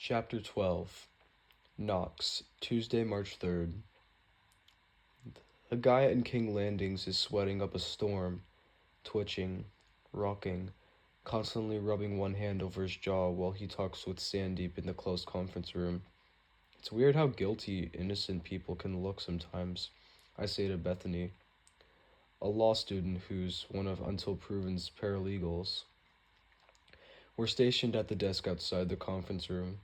Chapter 12. Knox, Tuesday, March 3rd. A guy in King Landings is sweating up a storm, twitching, rocking, constantly rubbing one hand over his jaw while he talks with Sandeep in the closed conference room. It's weird how guilty innocent people can look sometimes, I say to Bethany, a law student who's one of Until Proven's paralegals. We're stationed at the desk outside the conference room,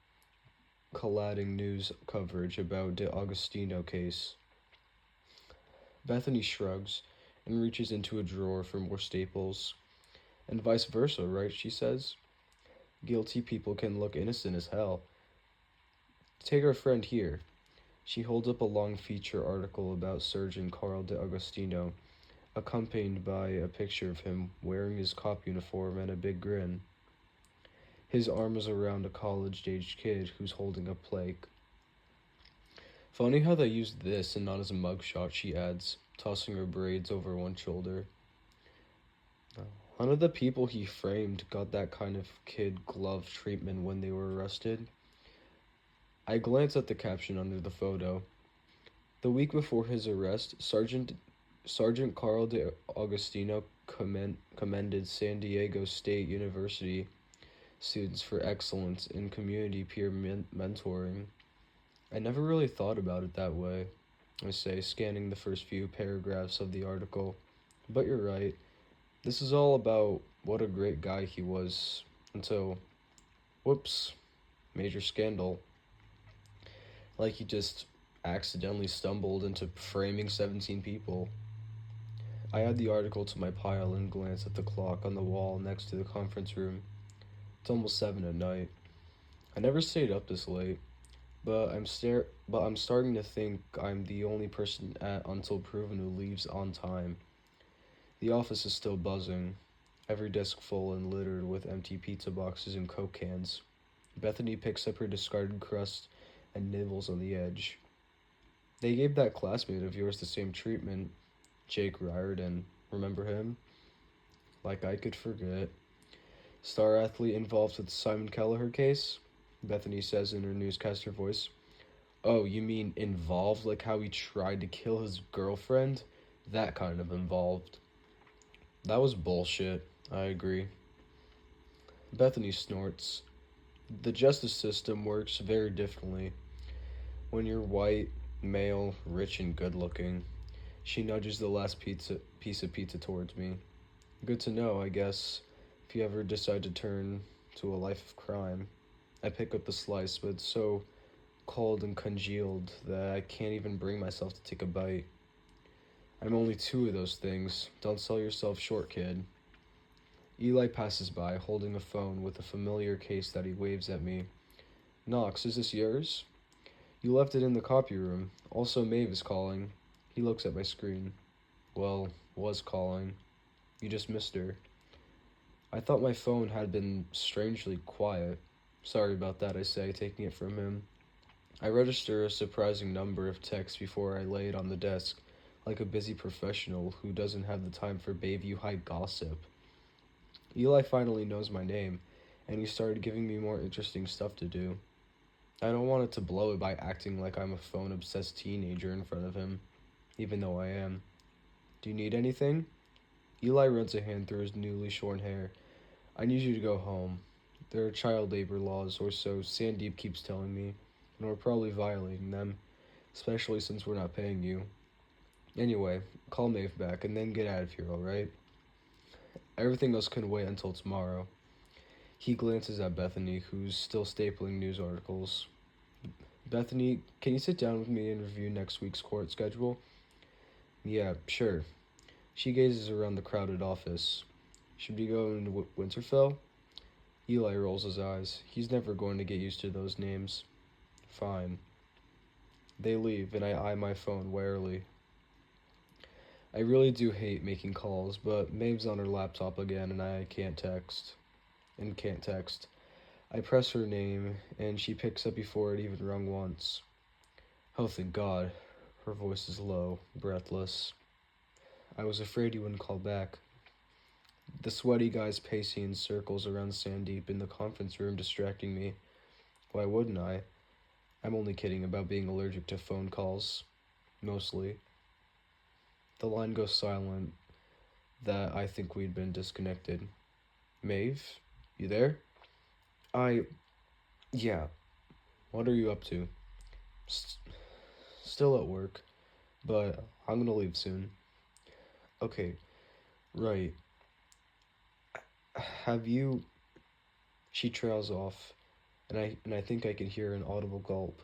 collating news coverage about the Agostino case. Bethany shrugs and reaches into a drawer for more staples. And vice versa, right, she says. Guilty people can look innocent as hell. Take our friend here. She holds up a long feature article about Surgeon Carl de Agostino, accompanied by a picture of him wearing his cop uniform and a big grin. His arm is around a college-aged kid who's holding a plaque. Funny how they used this and not as a mugshot, she adds, tossing her braids over one shoulder. None of the people he framed got that kind of kid glove treatment when they were arrested. I glance at the caption under the photo. The week before his arrest, Sergeant Carl de Agostino commended San Diego State University students for excellence in community peer mentoring. I never really thought about it that way, I say, scanning the first few paragraphs of the article. But you're right. This is all about what a great guy he was until, whoops, major scandal. Like he just accidentally stumbled into framing 17 people. I add the article to my pile and glance at the clock on the wall next to the conference room. It's almost 7 at night. I never stayed up this late, but I'm starting to think I'm the only person at Until Proven who leaves on time. The office is still buzzing, every desk full and littered with empty pizza boxes and Coke cans. Bethany picks up her discarded crust and nibbles on the edge. They gave that classmate of yours the same treatment, Jake Riordan. Remember him? Like I could forget. Star athlete involved with the Simon Kelleher case? Bethany says in her newscaster voice. Oh, you mean involved, like how he tried to kill his girlfriend? That kind of involved. That was bullshit, I agree. Bethany snorts. The justice system works very differently. When you're white, male, rich, and good-looking. She nudges the last piece of pizza towards me. Good to know, I guess, if you ever decide to turn to a life of crime. I pick up the slice, but it's so cold and congealed that I can't even bring myself to take a bite. I'm only 2 of those things. Don't sell yourself short, kid. Eli passes by, holding a phone with a familiar case that he waves at me. Knox, is this yours? You left it in the copy room. Also, Maeve is calling. He looks at my screen. Well, was calling. You just missed her. I thought my phone had been strangely quiet. Sorry about that, I say, taking it from him. I register a surprising number of texts before I lay it on the desk, like a busy professional who doesn't have the time for Bayview High gossip. Eli finally knows my name, and he started giving me more interesting stuff to do. I don't want it to blow it by acting like I'm a phone-obsessed teenager in front of him, even though I am. Do you need anything? Eli runs a hand through his newly shorn hair. I need you to go home. There are child labor laws, or so Sandeep keeps telling me, and we're probably violating them, especially since we're not paying you. Anyway, call Maeve back, and then get out of here, alright? Everything else can wait until tomorrow. He glances at Bethany, who's still stapling news articles. Bethany, can you sit down with me and review next week's court schedule? Yeah, sure. She gazes around the crowded office. Should we go into Winterfell? Eli rolls his eyes. He's never going to get used to those names. Fine. They leave, and I eye my phone warily. I really do hate making calls, but Maeve's on her laptop again, and I can't text. I press her name, and she picks up before it even rung once. Oh, thank God. Her voice is low, breathless. I was afraid you wouldn't call back. The sweaty guy's pacing in circles around Sandeep in the conference room, distracting me. Why wouldn't I? I'm only kidding about being allergic to phone calls, mostly. The line goes silent that I think we'd been disconnected. Maeve, you there? I, yeah, what are you up to? S- Still at work, but I'm gonna leave soon. Okay, right. Have you... She trails off, and I think I can hear an audible gulp.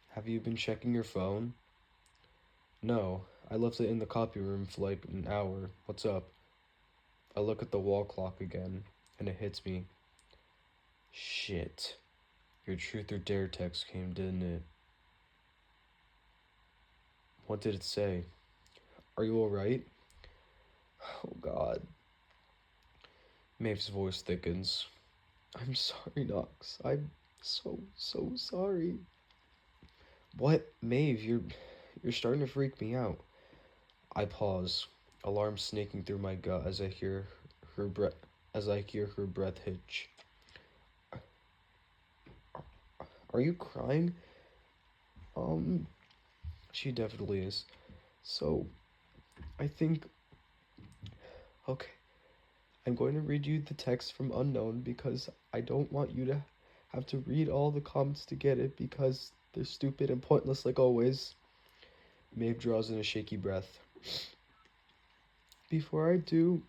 Have you been checking your phone? No, I left it in the copy room for like an hour. What's up? I look at the wall clock again, and it hits me. Shit. Your truth or dare text came, didn't it? What did it say? Are you alright? Oh god. Maeve's voice thickens. I'm sorry, Knox. I'm so sorry. What? Maeve, you're starting to freak me out. I pause, alarm snaking through my gut her breath as I hear her breath hitch. Are you crying? She definitely is. So, I think... Okay, I'm going to read you the text from Unknown because I don't want you to have to read all the comments to get it because they're stupid and pointless like always. Maeve draws in a shaky breath. Before I do,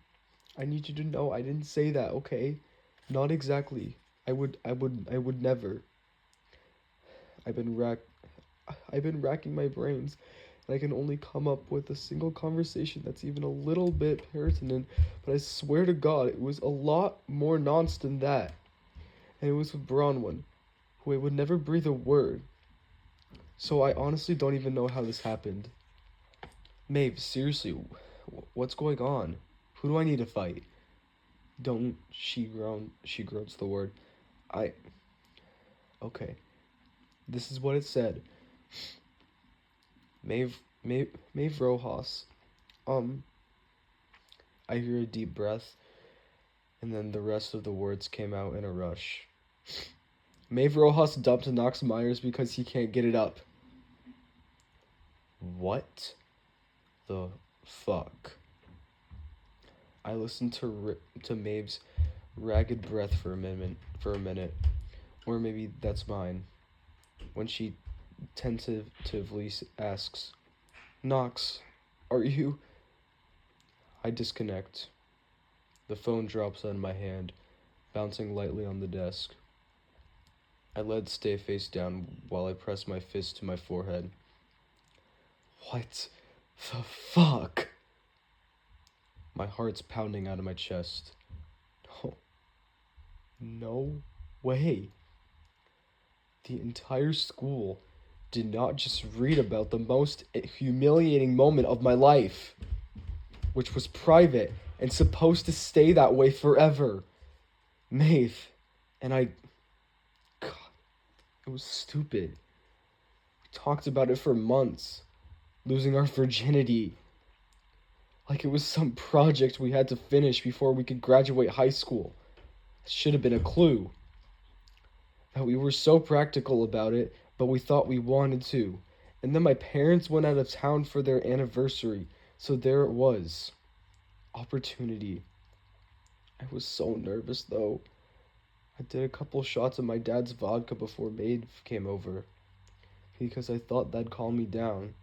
I need you to know I didn't say that, okay? Not exactly. I would never. I've been rack I've been racking my brains, and I can only come up with a single conversation that's even a little bit pertinent, but I swear to God, it was a lot more nonsense than that. And it was with Bronwyn, who I would never breathe a word. So I honestly don't even know how this happened. Maeve, seriously, what's going on? Who do I need to fight? Don't, she groans the word. I, okay. This is what it said. Maeve Rojas. Um, I hear a deep breath, and then the rest of the words came out in a rush. Maeve Rojas dumped Knox Myers because he can't get it up. What the fuck? I listened to Maeve's ragged breath for a minute, or maybe that's mine. When she tentatively asks, "Knox, are you?" I disconnect. The phone drops on my hand, bouncing lightly on the desk. I let it stay face down while I press my fist to my forehead. What the fuck? My heart's pounding out of my chest. No way. The entire school did not just read about the most humiliating moment of my life, which was private and supposed to stay that way forever. Maeve and I... God, it was stupid. We talked about it for months, losing our virginity. Like it was some project we had to finish before we could graduate high school. It should have been a clue. That we were so practical about it, but we thought we wanted to. And then my parents went out of town for their anniversary, so there it was. Opportunity. I was so nervous, though. I did a couple shots of my dad's vodka before Maeve came over, because I thought that'd calm me down.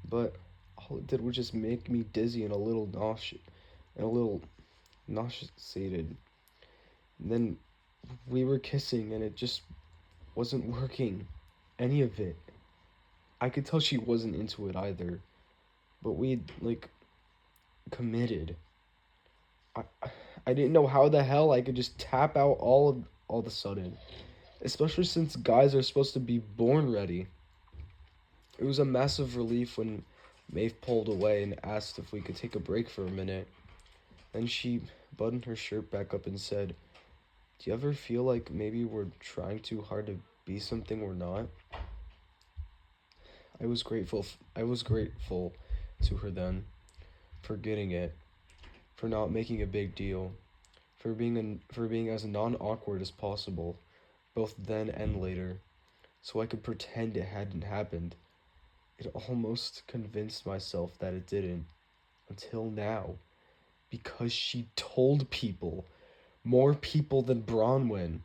But all it did was just make me dizzy and a little nauseated. And then we were kissing, and it just wasn't working. Any of it. I could tell she wasn't into it either. But we'd, committed. I, I didn't know how the hell I could just tap out all of a sudden. Especially since guys are supposed to be born ready. It was a massive relief when Maeve pulled away and asked if we could take a break for a minute. Then she buttoned her shirt back up and said, "Do you ever feel like maybe we're trying too hard to be something we're not?" I was grateful to her then, for getting it, for not making a big deal, for being as non-awkward as possible. both then and later, so I could pretend it hadn't happened. It almost convinced myself that it didn't, until now, because she told people, more people than Bronwyn.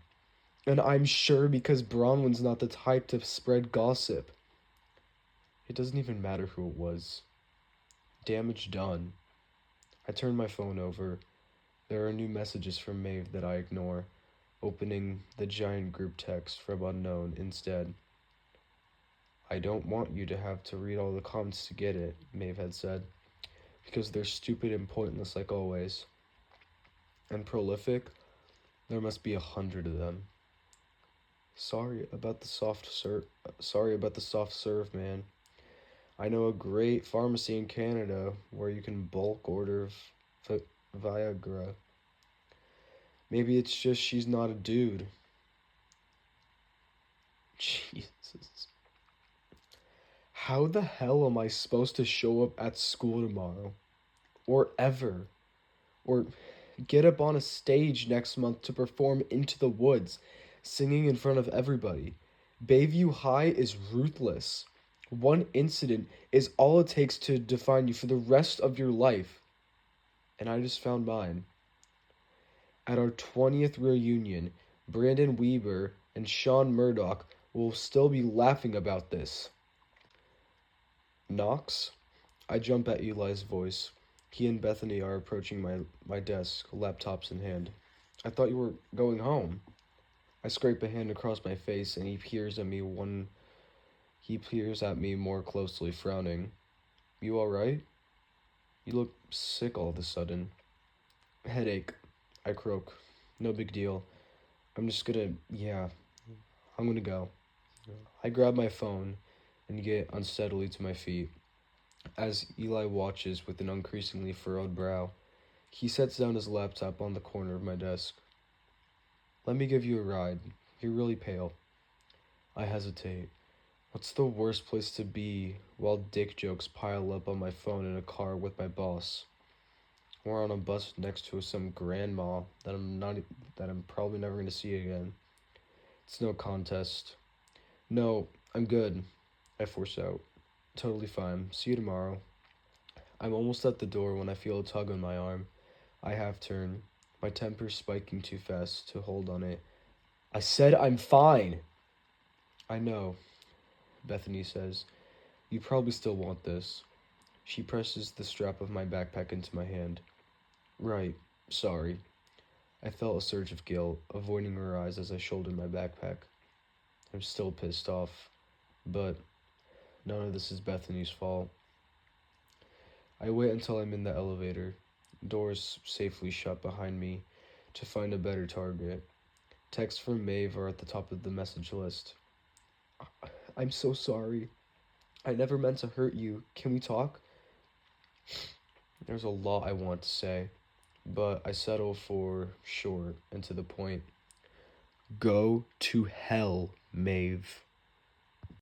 And I'm sure because Bronwyn's not the type to spread gossip. It doesn't even matter who it was. Damage done. I turn my phone over. There are new messages from Maeve that I ignore, opening the giant group text from unknown instead. I don't want you to have to read all the comments to get it, Maeve had said, because they're stupid and pointless like always. And prolific, there must be 100 of them. Sorry about the soft serve, man. I know a great pharmacy in Canada where you can bulk order Viagra. Maybe it's just she's not a dude. Jesus. How the hell am I supposed to show up at school tomorrow? Or ever? Or get up on a stage next month to perform Into the Woods, singing in front of everybody? Bayview High is ruthless. One incident is all it takes to define you for the rest of your life. And I just found mine. At our 20th reunion, Brandon Weber and Sean Murdoch will still be laughing about this. Knox? I jump at Eli's voice. He and Bethany are approaching my desk, laptops in hand. I thought you were going home. I scrape a hand across my face, and he peers at me more closely, frowning. You alright? You look sick all of a sudden. Headache, I croak. No big deal. I'm gonna go. I grab my phone and get unsteadily to my feet. As Eli watches with an increasingly furrowed brow, he sets down his laptop on the corner of my desk. Let me give you a ride. You're really pale. I hesitate. What's the worst place to be while dick jokes pile up on my phone in a car with my boss? Or on a bus next to some grandma that I'm probably never going to see again. It's no contest. No, I'm good, I force out. Totally fine. See you tomorrow. I'm almost at the door when I feel a tug on my arm. I half turn, my temper spiking too fast to hold on it. I said I'm fine. I know, Bethany says. You probably still want this. She presses the strap of my backpack into my hand. Right, sorry. I felt a surge of guilt, avoiding her eyes as I shouldered my backpack. I'm still pissed off, but none of this is Bethany's fault. I wait until I'm in the elevator, doors safely shut behind me, to find a better target. Texts from Maeve are at the top of the message list. I'm so sorry. I never meant to hurt you. Can we talk? There's a lot I want to say, but I settle for short and to the point. Go to hell, Maeve.